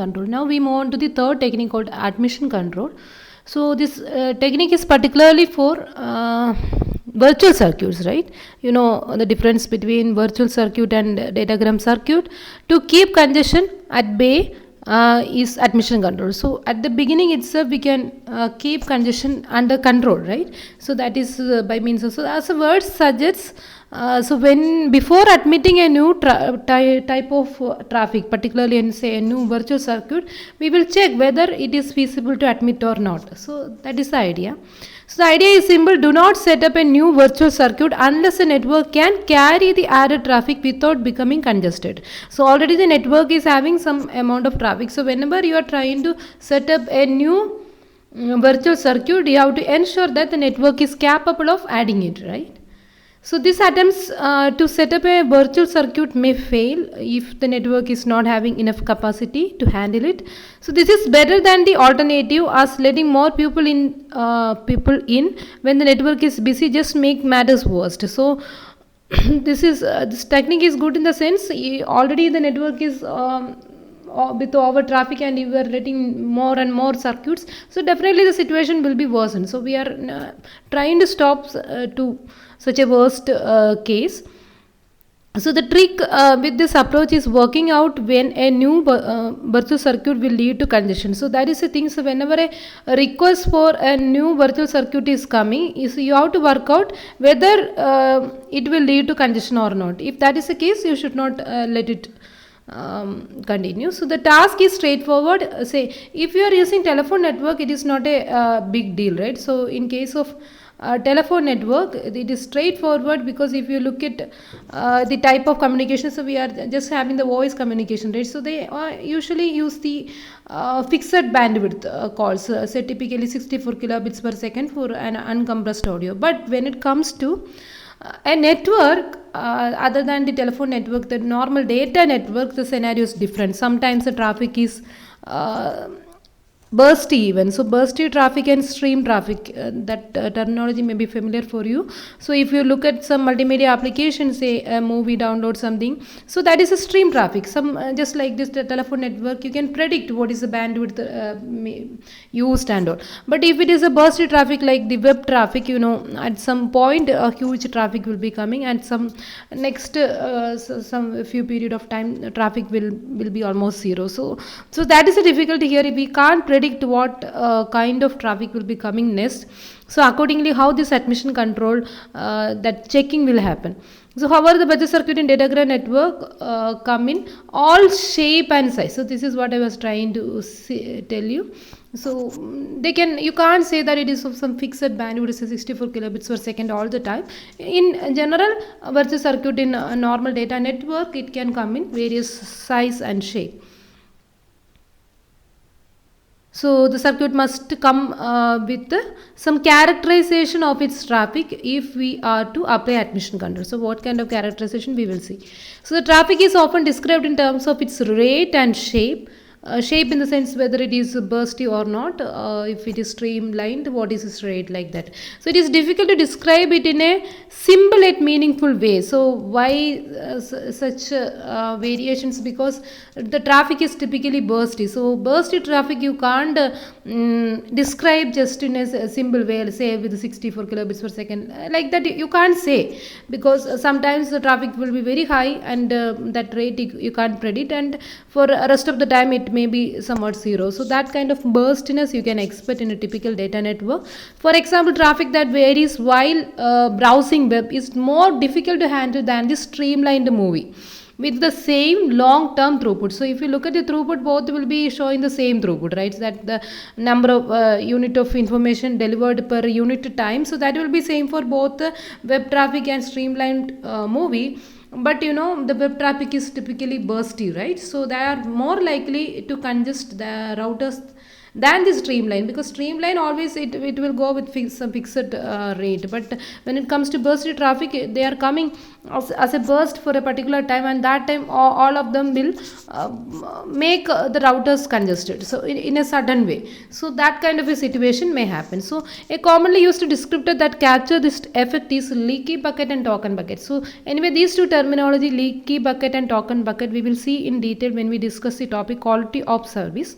control. Now we move on to the third technique called admission control. So this technique is particularly for virtual circuits, right? You know the difference between virtual circuit and datagram circuit. To keep congestion at bay is admission control. So at the beginning itself we can keep congestion under control, right? So that is by means of, so as the word suggests, so when before admitting a new type of traffic, particularly in say a new virtual circuit, we will check whether it is feasible to admit or not. So that is the idea. So the idea is simple: do not set up a new virtual circuit unless the network can carry the added traffic without becoming congested. So already the network is having some amount of traffic. So whenever you are trying to set up a new virtual circuit, you have to ensure that the network is capable of adding it, right? So these attempts to set up a virtual circuit may fail if the network is not having enough capacity to handle it. So this is better than the alternative, as letting more people in when the network is busy just make matters worse. So this technique is good in the sense already the network is with over traffic and you are letting more and more circuits, so definitely the situation will be worsened. So we are trying to stop to such a worst case. So the trick with this approach is working out when a new virtual circuit will lead to congestion. So that is the thing. So whenever a request for a new virtual circuit is coming, is you have to work out whether it will lead to congestion or not. If that is the case, you should not let it continue. So the task is straightforward. Say if you are using telephone network, it is not a big deal, right? So in case of telephone network, it is straightforward, because if you look at the type of communication, so we are just having the voice communication, right? So they usually use the fixed bandwidth calls, say typically 64 kilobits per second for an uncompressed audio. But when it comes to a network other than the telephone network, the normal data network, the scenario is different. Sometimes the traffic is bursty even. So bursty traffic and stream traffic, that terminology may be familiar for you. So if you look at some multimedia applications, say a movie download something, so that is a stream traffic. Some just like this, the telephone network, you can predict what is the bandwidth used and all. But if it is a bursty traffic like the web traffic, at some point a huge traffic will be coming, and some next some few period of time traffic will be almost zero. So that is a difficulty here. We can't predict what kind of traffic will be coming next. So accordingly, how this admission control, that checking will happen. So however, the budget circuit in datagram network come in all shape and size. So this is what I was trying to tell you. So you can't say that it is of some fixed bandwidth, 64 kilobits per second all the time. In general, virtual circuit in a normal data network, it can come in various size and shape. So the circuit must come with some characterization of its traffic if we are to apply admission control. So what kind of characterization we will see. So the traffic is often described in terms of its rate and shape. Shape in the sense whether it is bursty or not, if it is streamlined, what is its rate, like that. So it is difficult to describe it in a simple yet meaningful way. So why such variations? Because the traffic is typically bursty. So bursty traffic you can't describe just in a simple way, say with 64 kilobits per second, like that you can't say, because sometimes the traffic will be very high and that rate you can't predict, and for rest of the time it may be somewhat zero. So that kind of burstiness you can expect in a typical data network. For example, traffic that varies while browsing web is more difficult to handle than the streamlined movie with the same long term throughput. So if you look at the throughput, both will be showing the same throughput, right? That the number of unit of information delivered per unit time. So that will be same for both the web traffic and streamlined movie. But the web traffic is typically bursty, right? So they are more likely to congest the routers than the streamline, because streamline always it will go with some fixed rate. But when it comes to burst traffic, they are coming as a burst for a particular time, and that time all of them will make the routers congested, so in a sudden way. So that kind of a situation may happen. So a commonly used descriptor that capture this effect is leaky bucket and token bucket. So anyway, these two terminology, leaky bucket and token bucket, we will see in detail when we discuss the topic quality of service.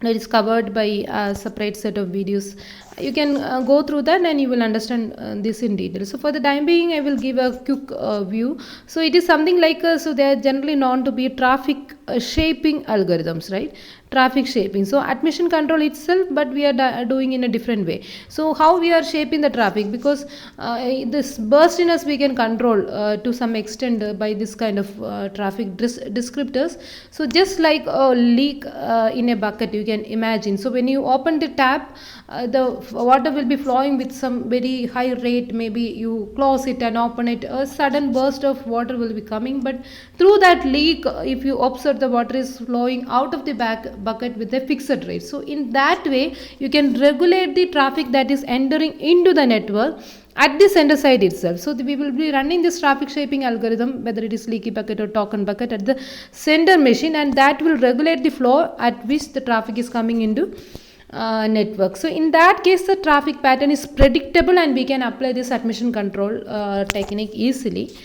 That is covered by a separate set of videos. You can go through that and you will understand this in detail. So for the time being, I will give a quick view. So it is something like so they are generally known to be traffic shaping algorithms, right? Traffic shaping, so admission control itself, but we are doing in a different way. So how we are shaping the traffic, because this burstiness we can control to some extent by this kind of traffic descriptors. So just like a leak in a bucket, you can imagine. So when you open the tap, the water will be flowing with some very high rate. Maybe you close it and open it, a sudden burst of water will be coming, but through that leak, if you observe, the water is flowing out of the bucket with a fixed rate. So in that way you can regulate the traffic that is entering into the network at the sender side itself. So we will be running this traffic shaping algorithm, whether it is leaky bucket or token bucket, at the sender machine, and that will regulate the flow at which the traffic is coming into network. So in that case, the traffic pattern is predictable and we can apply this admission control technique easily.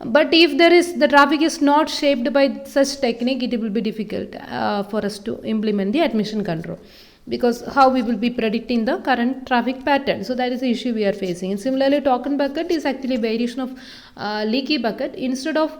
But if the traffic is not shaped by such technique, it will be difficult for us to implement the admission control, because how we will be predicting the current traffic pattern. So that is the issue we are facing. And similarly, token bucket is actually a variation of leaky bucket. Instead of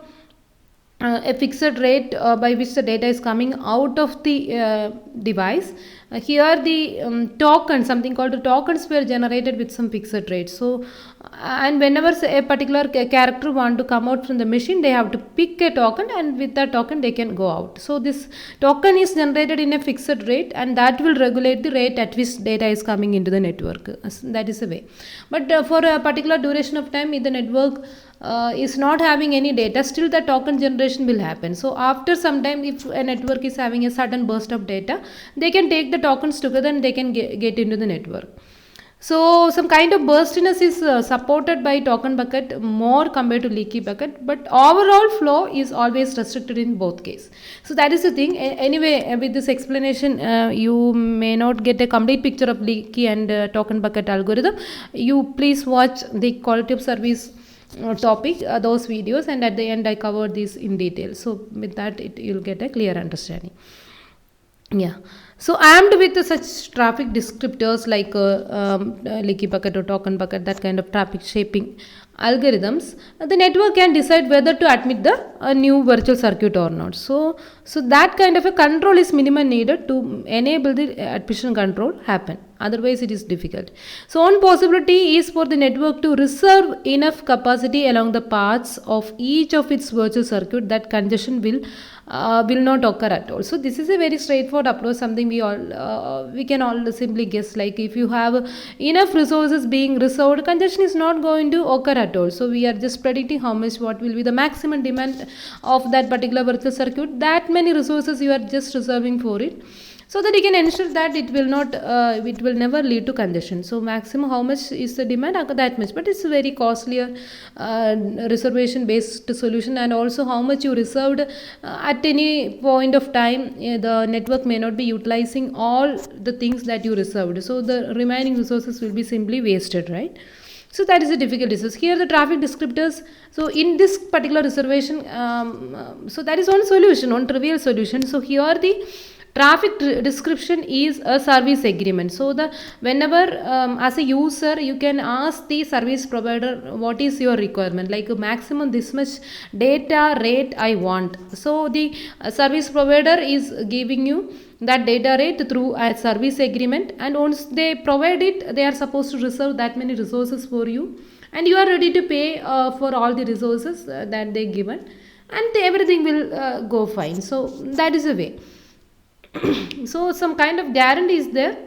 a fixed rate by which the data is coming out of the device, here the tokens, something called the tokens, were generated with some fixed rate. So and whenever a particular character want to come out from the machine, they have to pick a token, and with that token they can go out. So this token is generated in a fixed rate, and that will regulate the rate at which data is coming into the network. That is the way. But for a particular duration of time, if the network is not having any data, still the token generation will happen. So after some time, if a network is having a sudden burst of data, they can take the tokens together and they can get into the network. So some kind of burstiness is supported by token bucket more compared to leaky bucket, but overall flow is always restricted in both cases. So that is the thing. Anyway, with this explanation, you may not get a complete picture of leaky and token bucket algorithm. You please watch the quality of service topic, those videos, and at the end I covered this in detail. So with that, you'll get a clear understanding. Yeah. So armed with such traffic descriptors like leaky bucket or token bucket, that kind of traffic shaping algorithms, the network can decide whether to admit the new virtual circuit or not. So that kind of a control is minimum needed to enable the admission control happen. Otherwise, it is difficult. So one possibility is for the network to reserve enough capacity along the paths of each of its virtual circuit that congestion will not occur at all. So this is a very straightforward approach, something we can all simply guess. Like if you have enough resources being reserved, congestion is not going to occur at all. So we are just predicting what will be the maximum demand of that particular virtual circuit. That many resources you are just reserving for it, so that you can ensure that it will never lead to congestion. So maximum how much is the demand, that much. But it's a very costlier reservation based solution, and also how much you reserved at any point of time, the network may not be utilizing all the things that you reserved, so the remaining resources will be simply wasted, right? So that is a difficult issue. Here the traffic descriptors, so in this particular reservation, so that is one solution, one trivial solution. So here the traffic description is a service agreement. So whenever as a user you can ask the service provider what is your requirement, like maximum this much data rate I want. So the service provider is giving you that data rate through a service agreement, and once they provide it, they are supposed to reserve that many resources for you, and you are ready to pay for all the resources that they given, and everything will go fine. So that is a way. So some kind of guarantee is there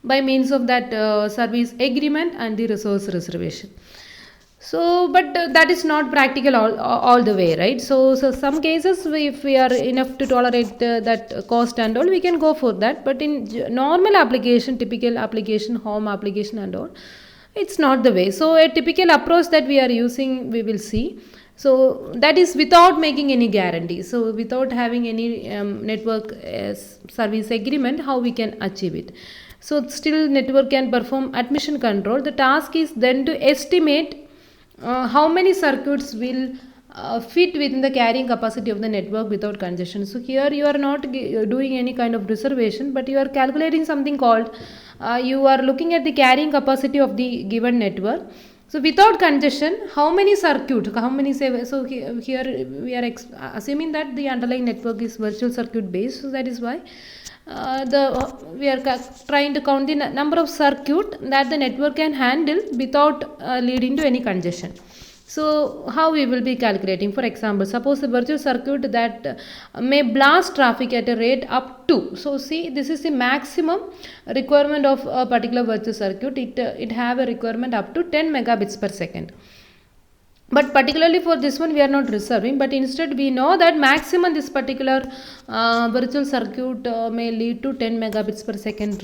by means of that service agreement and the resource reservation. So but that is not practical all the way, right? So some cases if we are enough to tolerate that cost and all, we can go for that, but in normal application, typical application, home application and all, it's not the way. So a typical approach that we are using, we will see. So that is without making any guarantee, so without having any network service agreement, how we can achieve it. So still network can perform admission control. The task is then to estimate how many circuits will fit within the carrying capacity of the network without congestion. So here you are not doing any kind of reservation, but you are calculating something called, you are looking at the carrying capacity of the given network. So without congestion, how many circuit, how many say, so here we are assuming that the underlying network is virtual circuit based. So that is why we are trying to count the number of circuit that the network can handle without leading to any congestion. So how we will be calculating? For example, suppose a virtual circuit that may blast traffic at a rate up to. So see, this is the maximum requirement of a particular virtual circuit. It have a requirement up to 10 megabits per second. But particularly for this one we are not reserving, but instead we know that maximum this particular virtual circuit may lead to 10 megabits per second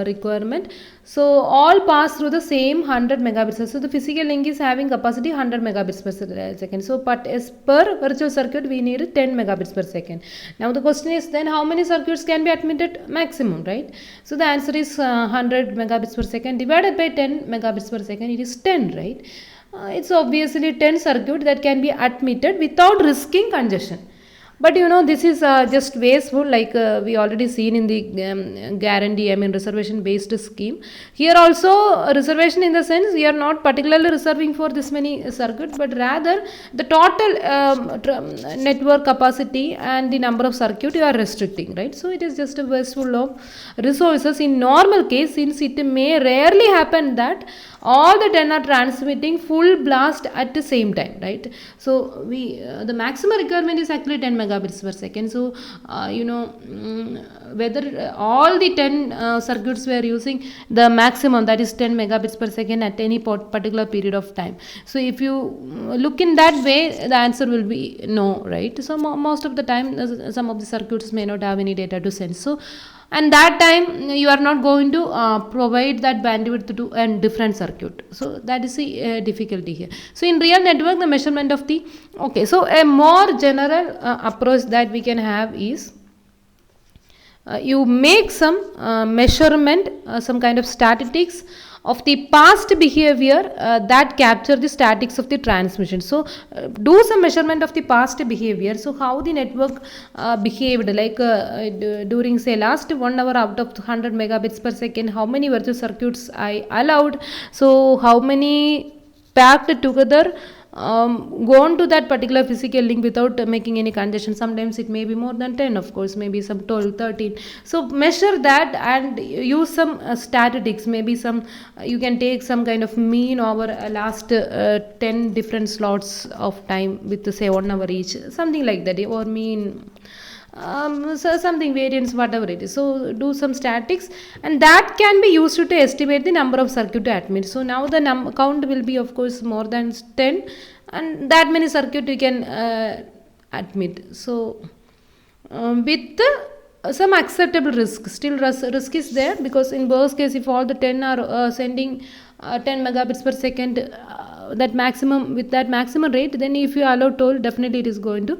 requirement. So all pass through the same 100 megabits. So the physical link is having capacity 100 megabits per second. So but as per virtual circuit we need 10 megabits per second. Now the question is then how many circuits can be admitted maximum, right? So the answer is 100 megabits per second divided by 10 megabits per second, it is 10, right? It's obviously 10 circuit that can be admitted without risking congestion. But you know, this is just wasteful, like we already seen in the guarantee, I mean reservation based scheme. Here also reservation in the sense we are not particularly reserving for this many circuits, but rather the total network capacity and the number of circuit you are restricting, right? So it is just a wasteful of resources in normal case, since it may rarely happen that all the 10 are transmitting full blast at the same time, right? So we the maximum requirement is actually 10 megabits per second. So whether all the 10 circuits we are using the maximum, that is 10 megabits per second at any particular period of time. So if you look in that way, the answer will be no, right? So most of the time some of the circuits may not have any data to send. So and that time you are not going to provide that bandwidth to a different circuit. So that is the difficulty here. So in real network, the measurement of the, okay, so a more general approach that we can have is you make some measurement, some kind of statistics of the past behavior that capture the statics of the transmission. So do some measurement of the past behavior. So how the network behaved, like during say last 1 hour out of 100 megabits per second, how many virtual circuits I allowed, so how many packed together gone to that particular physical link without making any congestion. Sometimes it may be more than 10, of course, maybe some 12, 13. So measure that and use some statistics, maybe some you can take some kind of mean over last 10 different slots of time with say 1 hour each, something like that, or mean so something variance, whatever it is. So do some statistics and that can be used to estimate the number of circuit to admit. So now the count will be of course more than 10 and that many circuit you can admit. So with some acceptable risk, still risk is there, because in worst case if all the 10 are sending 10 megabits per second, that maximum, with that maximum rate, then if you allow toll, definitely it is going to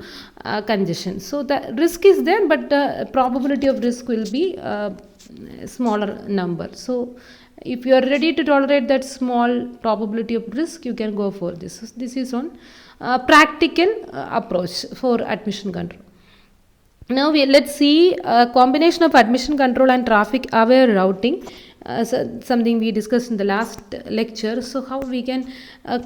congestion. So the risk is there, but the probability of risk will be smaller number. So if you are ready to tolerate that small probability of risk, you can go for this. This is on practical approach for admission control. Now let's see a combination of admission control and traffic aware routing. So something we discussed in the last lecture. So how we can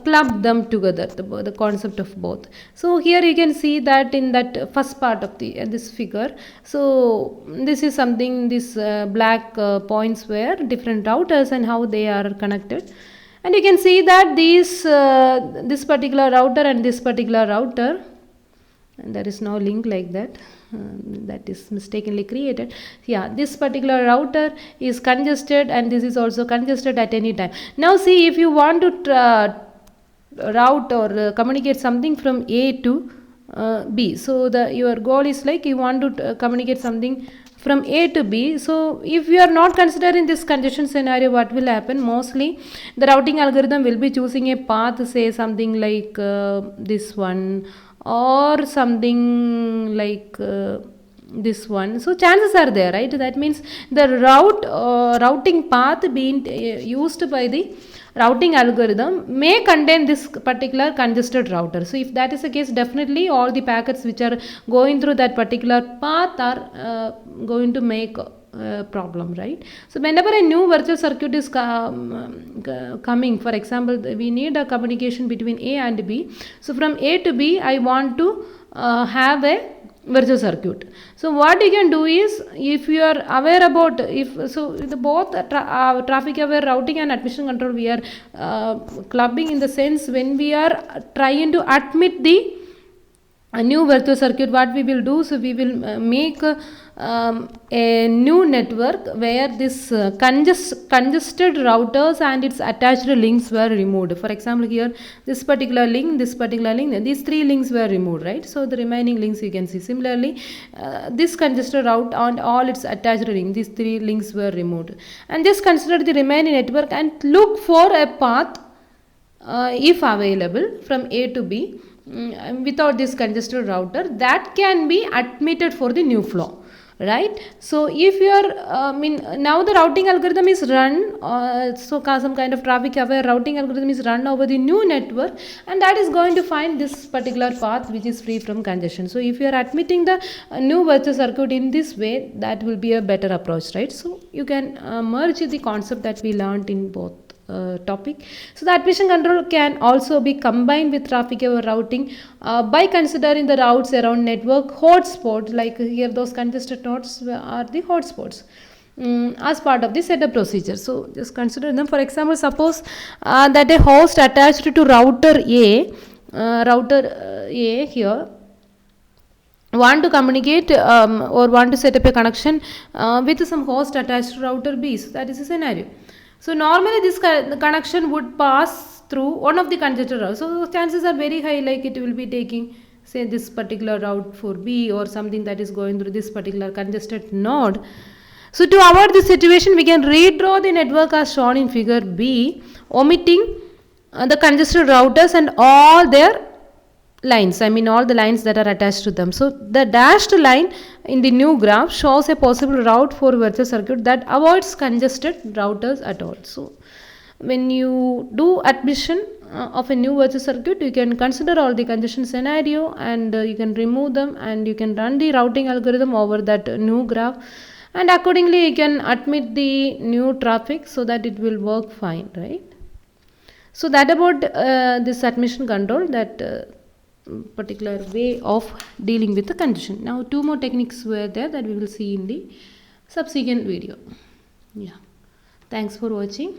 club them together, the concept of both. So here you can see that in that first part of the this figure. So this is something, this black points were different routers and how they are connected. And you can see that these this particular router and this particular router, and there is no link like that, that is mistakenly created. Yeah, this particular router is congested and this is also congested at any time. Now see, if you want to route or communicate something from A to B. So your goal is like you want to communicate something from A to B. So if you are not considering this congestion scenario, what will happen? Mostly the routing algorithm will be choosing a path, say something like this one, or something like this one. So chances are there, right? That means the routing path being used by the routing algorithm may contain this particular congested router. So if that is the case, definitely all the packets which are going through that particular path are going to make problem, right? So whenever a new virtual circuit is coming, for example, we need a communication between A and B. So from A to B, I want to have a virtual circuit. So what you can do is, if you are aware about, if so the both traffic aware routing and admission control we are clubbing in the sense when we are trying to admit the a new virtual circuit, what we will do, so we will make a new network where this congested routers and its attached links were removed. For example, here this particular link, these three links were removed, right? So the remaining links you can see. Similarly, this congested route and all its attached links, these three links were removed. And just consider the remaining network and look for a path if available from A to B without this congested router that can be admitted for the new flow, right? So if you are now the routing algorithm is run, so some kind of traffic aware routing algorithm is run over the new network, and that is going to find this particular path which is free from congestion. So if you are admitting the new virtual circuit in this way, that will be a better approach, right? So you can merge the concept that we learned in both topic. So the admission control can also be combined with traffic aware routing by considering the routes around network hotspots, like here those congested nodes are the hotspots as part of the setup procedure. So just consider them. For example, suppose that a host attached to router A here want to communicate or want to set up a connection with some host attached to router B. So that is a scenario. So normally this connection would pass through one of the congested routes. So chances are very high like it will be taking say this particular route for B or something that is going through this particular congested node. So to avoid this situation, we can redraw the network as shown in figure B, omitting the congested routers and all their lines, all the lines that are attached to them. So the dashed line in the new graph shows a possible route for virtual circuit that avoids congested routers at all. So when you do admission of a new virtual circuit, you can consider all the congestion scenario and you can remove them and you can run the routing algorithm over that new graph, and accordingly you can admit the new traffic so that it will work fine, right? So that about this admission control, that particular way of dealing with the congestion. Now two more techniques were there that we will see in the subsequent video. Yeah, thanks for watching.